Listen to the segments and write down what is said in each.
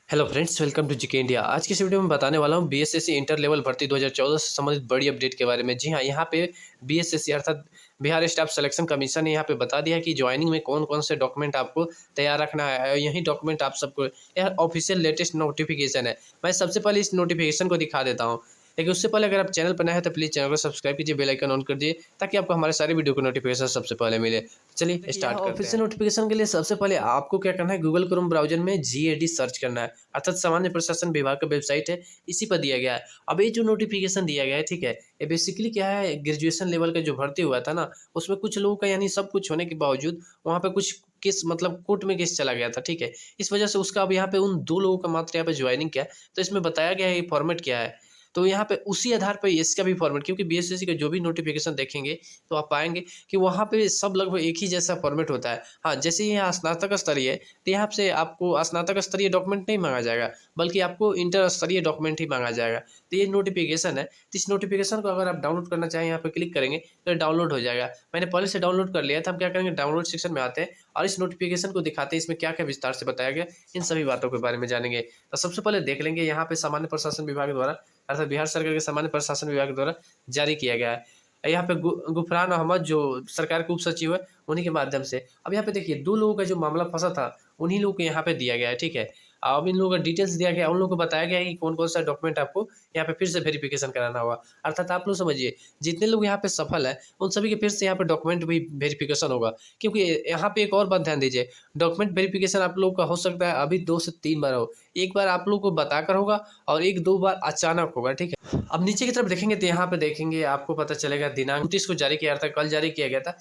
Hello friends, welcome to GK India. आज की इस वीडियो में बताने वाला हूँ बीएसएससी इंटर लेवल भर्ती 2014 से संबंधित बड़ी अपडेट के बारे में। जी हाँ, यहाँ पे बीएसएससी अर्थात बिहार स्टाफ सिलेक्शन कमीशन ने यहाँ पे बता दिया कि ज्वाइनिंग में कौन कौन से डॉक्यूमेंट आपको तैयार रखना है। यही डॉक्यूमेंट आप सबको, यह ऑफिशियल लेटेस्ट नोटिफिकेशन है। मैं सबसे पहले इस नोटिफिकेशन को दिखा देता हूँ, लेकिन उससे पहले अगर आप चैनल पर नए हैं तो प्लीज़ चैनल को सब्सक्राइब कीजिए, बेल आइकन ऑन कर दिए ताकि आपको हमारे सारे वीडियो को नोटिफिकेशन सबसे पहले मिले। चलिए देखिए, यहाँ स्टार्ट करते हैं। ऑफिशियल नोटिफिकेशन के लिए सबसे पहले आपको क्या करना है, गूगल क्रोम ब्राउज़र में जीएडी सर्च करना है, अर्थात सामान्य प्रशासन विभाग का वेबसाइट है, इसी पर दिया गया है। अब ये जो नोटिफिकेशन दिया गया है, ठीक है, ये बेसिकली क्या है, ग्रेजुएशन लेवल का जो भर्ती हुआ था ना, उसमें कुछ लोगों का यानी सब कुछ होने के बावजूद वहाँ पे कुछ केस मतलब कोर्ट में केस चला गया था, ठीक है। इस वजह से उसका अब यहाँ पे उन 2 लोगों का मात्र यहाँ पे ज्वाइनिंग किया है, तो इसमें बताया गया है ये फॉर्मेट क्या है। तो यहाँ पे उसी आधार पे इसका भी फॉर्मेट, क्योंकि बीएसएससी का जो भी नोटिफिकेशन देखेंगे तो आप पाएँगे कि वहाँ पे सब लगभग एक ही जैसा फॉर्मेट होता है। हाँ, जैसे यहाँ स्नातक स्तरीय है, तो यहाँ से आपको स्नातक स्तरीय डॉक्यूमेंट नहीं माँगा जाएगा, बल्कि आपको इंटर स्तरीय डॉक्यूमेंट ही माँगा जाएगा। तो ये नोटिफिकेशन है, तो इस नोटिफिकेशन को अगर आप डाउनलोड करना चाहें, यहाँ पे क्लिक करेंगे तो डाउनलोड हो जाएगा। मैंने पहले से डाउनलोड कर लिया था। हम क्या करेंगे, डाउनलोड सेक्शन में आते हैं और इस नोटिफिकेशन को दिखाते हैं, इसमें क्या-क्या विस्तार से बताया गया, इन सभी बातों के बारे में जानेंगे। तो सबसे पहले देख लेंगे यहाँ पे सामान्य प्रशासन विभाग द्वारा, अर्थात बिहार सरकार के सामान्य प्रशासन विभाग द्वारा जारी किया गया है। यहाँ पे गुफरान अहमद जो सरकार के उप सचिव है, उन्हीं के माध्यम से। अब यहाँ पे देखिए 2 लोगों का जो मामला फँसा था, उन्हीं लोगों को यहाँ पे दिया गया है, ठीक है। अब इन लोगों का डिटेल्स दिया गया है, उन लोगों को बताया गया है कि कौन-कौन सा डॉक्यूमेंट आपको यहाँ पे फिर से वेरिफिकेशन कराना होगा। अर्थात आप लोग समझिए, जितने लोग यहाँ पे सफल हैं, उन सभी के फिर से यहाँ पे डॉक्यूमेंट भी वेरिफिकेशन होगा। क्योंकि यहाँ पे एक और बात ध्यान दीजिए, डॉक्यूमेंट वेरिफिकेशन आप लोगों का हो सकता है अभी 2 से 3 बार हो। एक बार आप लोगों को बताकर होगा और 1-2 बार अचानक होगा, ठीक है। अब नीचे की तरफ देखेंगे तो यहाँ पे देखेंगे आपको पता चलेगा दिनांक 29 को जारी किया था, कल जारी किया गया था।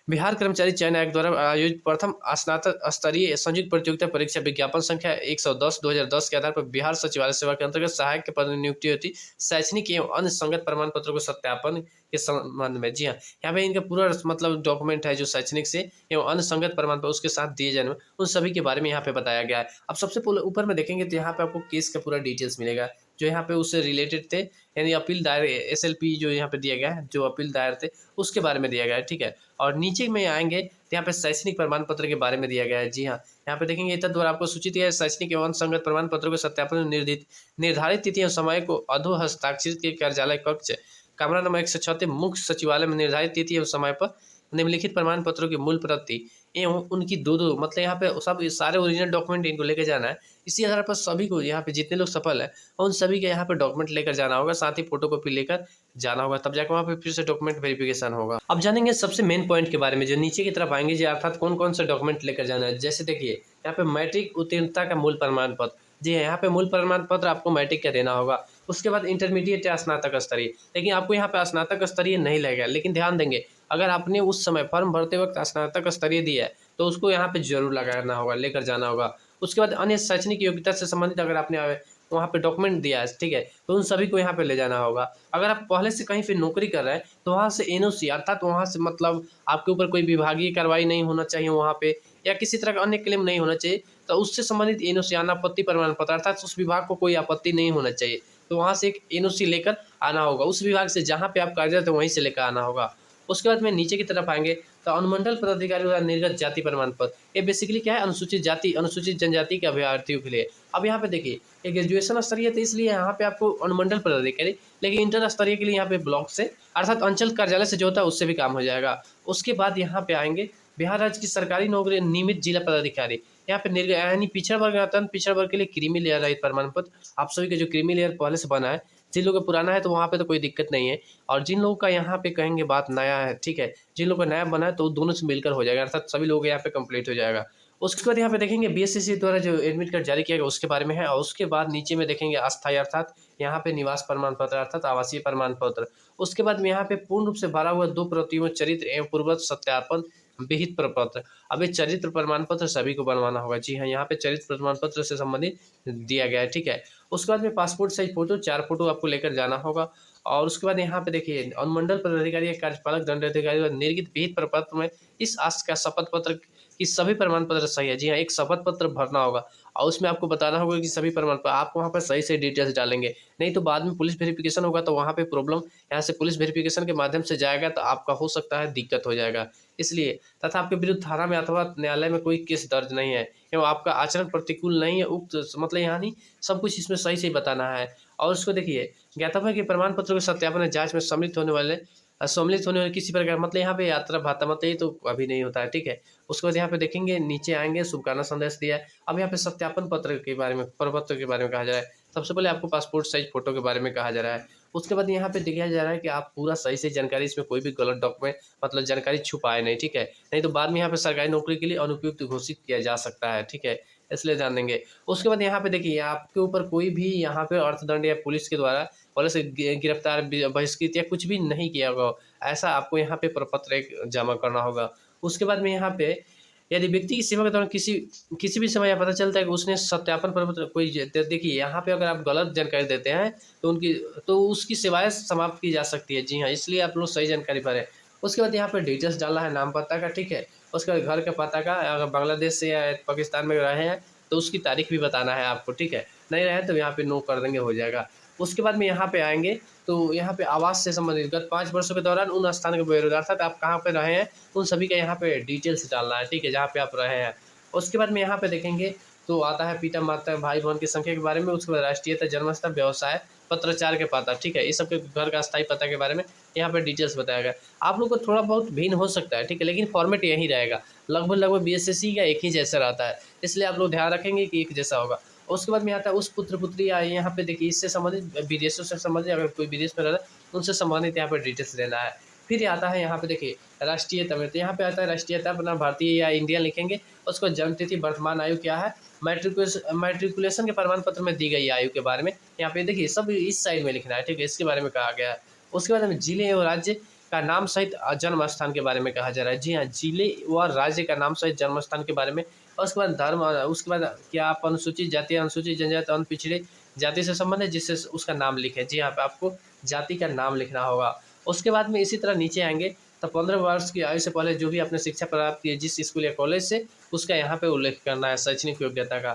बिहार कर्मचारी चयन आयोग द्वारा आयोजित प्रथम स्नातक स्तरीय संयुक्त प्रतियोगिता परीक्षा विज्ञापन संख्या 110/2010 के आधार पर बिहार सचिवालय सेवा के अंतर्गत सहायक के पद में नियुक्ति होती शैक्षणिक एवं अन्य संगत प्रमाण पत्रों को सत्यापन के संबंध में। जी हाँ, यहाँ पे इनका पूरा मतलब डॉक्यूमेंट है जो शैक्षणिक से एवं अन्य संगत प्रमाण पत्र उसके साथ दिए जाने में, उन सभी के बारे में यहाँ पे बताया गया है। अब सबसे ऊपर में देखेंगे तो यहाँ पे आपको केस का पूरा डिटेल्स मिलेगा, जो यहाँ पे उससे रिलेटेड थे, यानी अपील दायर एसएलपी जो यहाँ पे दिया गया है, जो अपील दायर थे उसके बारे में दिया गया है, ठीक है। और नीचे में आएँगे तो यहाँ पे शैक्षणिक प्रमाण पत्र के बारे में दिया गया है। जी हाँ, यहाँ पे देखेंगे तद्वारा आपको सूचित किया है शैक्षणिक एवं संगत प्रमाण पत्रों के सत्यापन में निर्धारित तिथि और समय को अधो हस्ताक्षरित के कार्यालय कक्ष कमरा नंबर 136 मुख्य सचिवालय में निर्धारित तिथि एवं समय पर निम्नलिखित प्रमाण पत्रों की मूल प्रति एवं उनकी 2-2 मतलब यहाँ पे सब सारे ओरिजिनल डॉक्यूमेंट इनको लेके जाना है। इसी आधार पर सभी को यहाँ पे जितने लोग सफल हैं, उन सभी के यहाँ पे डॉक्यूमेंट लेकर जाना होगा, साथ ही फोटोकॉपी लेकर जाना होगा, तब जाकर वहाँ पे फिर से डॉक्यूमेंट वेरिफिकेशन होगा। अब जानेंगे सबसे मेन पॉइंट के बारे में, जो नीचे की तरफ आएंगे, जो अर्थात कौन-कौन से डॉक्यूमेंट लेकर जाना है। जैसे देखिए यहाँ पे मैट्रिक उत्तीर्णता का मूल प्रमाण पत्र, जी हाँ, यहाँ पे मूल प्रमाण पत्र आपको मैट्रिक का देना होगा। उसके बाद इंटरमीडिएट या स्नातक स्तरीय, लेकिन आपको यहाँ पे स्नातक स्तरीय नहीं लगेगा, लेकिन ध्यान देंगे अगर आपने उस समय फॉर्म भरते वक्त स्नातक स्तरीय दिया है तो उसको यहाँ पे जरूर लगाना होगा, लेकर जाना होगा। उसके बाद अन्य शैक्षणिक योग्यता से संबंधित अगर आपने वहाँ पे डॉक्यूमेंट दिया है, ठीक है, तो उन सभी को यहाँ पे ले जाना होगा। अगर आप पहले से कहीं पे नौकरी कर रहे हैं तो वहाँ से एनओसी, अर्थात वहाँ से मतलब आपके ऊपर कोई विभागीय कार्रवाई नहीं होना चाहिए वहाँ पे, या किसी तरह का अन्य क्लेम नहीं होना चाहिए, तो उससे संबंधित एनओसी, अनापत्ति प्रमाण पत्र, अर्थात उस विभाग को कोई आपत्ति नहीं होना चाहिए, तो वहाँ से एक एनओसी लेकर आना होगा। उस विभाग से जहाँ पे आप कार्यरत है वहीं से लेकर आना होगा। उसके बाद में नीचे की तरफ आएँगे तो अनुमंडल पदाधिकारी द्वारा निर्गत जाति प्रमाण पत्र, ये बेसिकली क्या है, अनुसूचित जाति अनुसूचित जनजाति के अभ्यर्थियों के लिए। अब यहाँ पे देखिए ये ग्रेजुएशन स्तरीय है, तो इसलिए यहाँ पे आपको अनुमंडल पदाधिकारी, लेकिन इंटर स्तरीय के लिए यहाँ पे ब्लॉक से अर्थात अंचल कार्यालय से जो होता है उससे भी काम हो जाएगा। उसके बाद यहाँ पे आएँगे बिहार राज्य की सरकारी नौकरी नियमित जिला पदाधिकारी, यहाँ पे यानी पिछड़ा वर्ग आता है, पिछड़ा वर्ग के लिए क्रीमी लेयर रहित प्रमाण पत्र। आप सभी का जो क्रीमी लेयर पहले से बना है, जिन लोगों का पुराना है तो वहाँ पे तो कोई दिक्कत नहीं है, और जिन लोगों का यहाँ पे कहेंगे बात नया है, ठीक है, जिन लोगों का नया बना है तो दोनों से मिलकर हो जाएगा, अर्थात सभी लोगों का यहाँ पे कंप्लीट हो जाएगा। उसके बाद यहाँ पे देखेंगे बीएसएससी द्वारा जो एडमिट कार्ड जारी किया गया उसके बारे में है, और उसके बाद नीचे में देखेंगे अस्थायी, अर्थात यहाँ पे निवास प्रमाण पत्र, अर्थात आवासीय प्रमाण पत्र। उसके बाद में यहाँ पे पूर्ण रूप से भरा हुआ 2 प्रतियों में चरित्र एवं पूर्ववत सत्यापन विहित प्रपत्र। अब ये चरित्र प्रमाण पत्र सभी को बनवाना होगा। जी हाँ, यहाँ पे चरित्र प्रमाण पत्र से संबंधित दिया गया है, ठीक है। उसके बाद में पासपोर्ट साइज फोटो 4 फोटो आपको लेकर जाना होगा। और उसके बाद यहाँ पे देखिए अनुमंडल पदाधिकारी या कार्यपालक दंडाधिकारी द्वारा निर्गत विहित प्रपत्र में इस आशय का शपथ पत्र की सभी प्रमाण पत्र सही है। जी हाँ, एक शपथ पत्र भरना होगा, और उसमें आपको बताना होगा कि सभी प्रमाण पत्र आप वहाँ पर सही से डिटेल्स डालेंगे, नहीं तो बाद में पुलिस वेरिफिकेशन होगा तो वहाँ पे प्रॉब्लम, यहाँ से पुलिस वेरिफिकेशन के माध्यम से जाएगा तो आपका हो सकता है दिक्कत हो जाएगा। इसलिए तथा आपके विरुद्ध थाना में अथवा न्यायालय में कोई केस दर्ज नहीं है एवं आपका आचरण प्रतिकूल नहीं है, उक्त मतलब यहाँ नहीं, सब कुछ इसमें सही से बताना है। और उसको देखिए, ज्ञातव्य के प्रमाण पत्रों के सत्यापन और जांच में सम्मिलित होने वाले किसी प्रकार मतलब यहाँ पे यात्रा भाता मतलब ये तो अभी नहीं होता है, ठीक है। उसके बाद यहाँ पे देखेंगे नीचे आएंगे, शुभकामना संदेश दिया है। अब यहाँ पे सत्यापन पत्र के बारे में, प्रपत्र के बारे में कहा जा रहा है। सबसे पहले आपको पासपोर्ट साइज फोटो के बारे में कहा जा रहा है। उसके बाद यहाँ पे दिखाया जा रहा है कि आप पूरा सही से जानकारी, इसमें कोई भी गलत डॉक्यूमेंट मतलब जानकारी छुपाए नहीं, ठीक है। नहीं तो बाद में यहाँ पे सरकारी नौकरी के लिए अनुपयुक्त घोषित किया जा सकता है, ठीक है। इसलिए ध्यान देंगे। उसके बाद यहाँ पे देखिए, आपके ऊपर कोई भी यहाँ पे अर्थदंड या पुलिस के द्वारा पुलिस गिरफ्तार, बहिष्कृत या कुछ भी नहीं किया होगा, ऐसा आपको यहाँ पे प्रपत्र एक जमा करना होगा। उसके बाद में यहाँ पे यदि व्यक्ति की सेवा के दौरान किसी किसी भी समय यह पता चलता है कि उसने सत्यापन प्रपत्र कोई देखिए यहाँ पे अगर आप गलत जानकारी देते हैं तो उसकी सेवाएं समाप्त की जा सकती है। जी हाँ, इसलिए आप लोग सही जानकारी भरें। उसके बाद यहाँ पे डिटेल्स डालना है, नाम पता का, ठीक है। उसके बाद घर का पता का, अगर बांग्लादेश से या पाकिस्तान में रहे हैं तो उसकी तारीख भी बताना है आपको, ठीक है। नहीं रहे तो यहाँ पे नो कर देंगे, हो जाएगा। उसके बाद में यहाँ पे आएंगे तो यहाँ पे आवास से संबंधित गत 5 वर्षों के दौरान उन स्थान के बेरोजगार था, तो आप कहाँ पे रहे हैं उन सभी का यहाँ पे डिटेल्स डालना है, ठीक है, जहाँ पे आप रहे हैं। उसके बाद में यहाँ पे देखेंगे तो आता है पिता माता भाई बहन की संख्या के बारे में। उसके बाद राष्ट्रीयता, जन्मस्थल, व्यवसाय, पत्राचार के पता, ठीक है, ये सब के घर का स्थायी पता के बारे में यहाँ पे डिटेल्स बताया गया। आप लोग को थोड़ा बहुत भिन्न हो सकता है, ठीक है, लेकिन फॉर्मेट यही रहेगा, लगभग बीएसएससी का एक ही जैसा रहता है, इसलिए आप लोग ध्यान रखेंगे कि एक जैसा होगा। उसके बाद में आता है उस पुत्र पुत्री या यहाँ पे देखिए इससे संबंधित, विदेशों से संबंधित, अगर कोई विदेश में रह रहा है उनसे संबंधित यहाँ पे डिटेल्स देना है। फिर आता है यहाँ पे देखिए राष्ट्रीयता में, तो यहाँ पे आता है राष्ट्रीयता अपना भारतीय या इंडियन लिखेंगे। उसको जन्म तिथि, वर्तमान आयु क्या है, मैट्रिकुलेशन के प्रमाण पत्र में दी गई आयु के बारे में यहाँ पे देखिए सब इस साइड में लिखना है, ठीक है, इसके बारे में कहा गया है। उसके बाद हमें जिले और राज्य का नाम सहित जन्म स्थान के बारे में कहा जा रहा है। जी हाँ, जिले व राज्य का नाम सहित जन्म स्थान के बारे में। और उसके बाद धर्म, उसके बाद क्या आप अनुसूचित जाति, अनुसूचित जनजाति, अन पिछड़े जाति से संबंधित जिससे उसका नाम लिखें। जी यहाँ पे आपको जाति का नाम लिखना होगा। उसके बाद में इसी तरह नीचे आएंगे तो 15 वर्ष की आयु से पहले जो भी आपने शिक्षा प्राप्त की है जिस स्कूल या कॉलेज से, उसका यहाँ पे उल्लेख करना है, शैक्षणिक योग्यता का।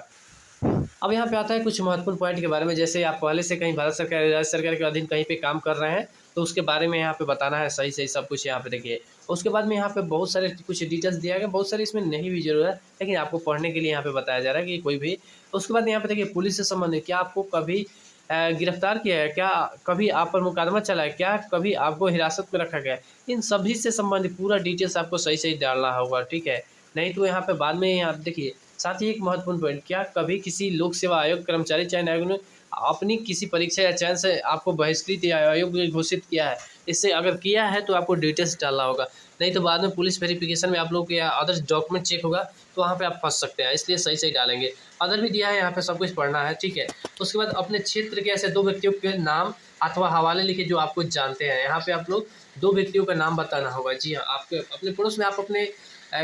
अब यहाँ पे आता है कुछ महत्वपूर्ण पॉइंट के बारे में, जैसे आप पहले से कहीं भारत सरकार, राज्य सरकार के अधीन कहीं पे काम कर रहे हैं तो उसके बारे में यहाँ पे बताना है सही सही सब कुछ यहाँ पे देखिए। उसके बाद में यहाँ पे बहुत सारे कुछ डिटेल्स दिया गया, बहुत सारे इसमें नहीं भी जरूरत है, लेकिन आपको पढ़ने के लिए यहाँ पे बताया जा रहा है कि कोई भी। उसके बाद यहाँ पे देखिए पुलिस से संबंधित, क्या आपको कभी गिरफ्तार किया है, क्या कभी आप पर मुकदमा चला है, क्या कभी आपको हिरासत में रखा गया है, इन सभी से संबंधित पूरा डिटेल्स आपको सही सही डालना होगा, ठीक है। नहीं तो यहाँ पे बाद में यहाँ देखिए। साथ ही एक महत्वपूर्ण पॉइंट, क्या कभी किसी लोक सेवा आयोग, कर्मचारी चयन आयोग ने अपनी किसी परीक्षा या चयन से आपको बहिष्कृत या अयोग्य घोषित किया है, इससे अगर किया है तो आपको डिटेल्स डालना होगा। नहीं तो बाद में पुलिस वेरिफिकेशन में आप लोग के अदर डॉक्यूमेंट चेक होगा तो वहाँ पे आप फंस सकते हैं, इसलिए सही सही डालेंगे। अदर भी दिया है यहाँ पे, सब कुछ पढ़ना है, ठीक है। उसके बाद अपने क्षेत्र के ऐसे 2 व्यक्तियों के नाम अथवा हवाले लिखे जो आपको जानते हैं, यहाँ पे आप लोग 2 व्यक्तियों का नाम बताना होगा। जी हाँ, आपके अपने पड़ोस में आप अपने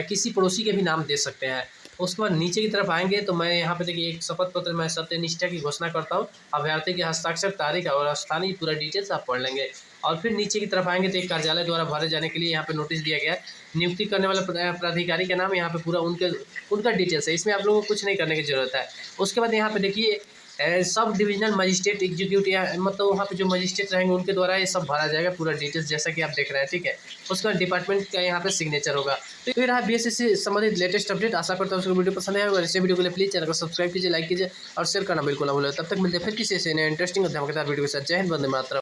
किसी पड़ोसी के भी नाम दे सकते हैं। उसके बाद नीचे की तरफ आएंगे तो मैं यहाँ पे देखिए एक शपथ पत्र में सत्यनिष्ठा की घोषणा करता हूँ, अभ्यर्थी के हस्ताक्षर, तारीख और स्थानीय पूरा डिटेल्स आप पढ़ लेंगे। और फिर नीचे की तरफ आएंगे तो एक कार्यालय द्वारा भरे जाने के लिए यहाँ पे नोटिस दिया गया है, नियुक्ति करने वाले प्राधिकारी का नाम, यहाँ पे पूरा उनका डिटेल्स है, इसमें आप लोगों को कुछ नहीं करने की जरूरत है। उसके बाद यहाँ पे देखिए सब डिविजनल मजिस्ट्रेट, एग्जीक्यूटिव या मतलब वहाँ पे जो मजिस्ट्रेट रहेंगे उनके द्वारा ये सब भरा जाएगा पूरा डिटेल्स, जैसा कि आप देख रहे हैं, ठीक है। उसके बाद डिपार्टमेंट का यहाँ पे सिग्नेचर होगा। तो ये रहा बीएसएससी से संबंधित लेटेस्ट अपडेट। आशा करता हूँ उसको वीडियो पसंद आया होगा। इसे वीडियो के लिए प्लीज चैनल को सब्सक्राइब कीजिए, लाइक कीजिए और शेयर करना बिल्कुल ना भूलें। तब तक मिलते हैं फिर किसी ऐसे नए इंटरेस्टिंग और धमाकेदार वीडियो के साथ। जय हिंद, वंदे मातरम।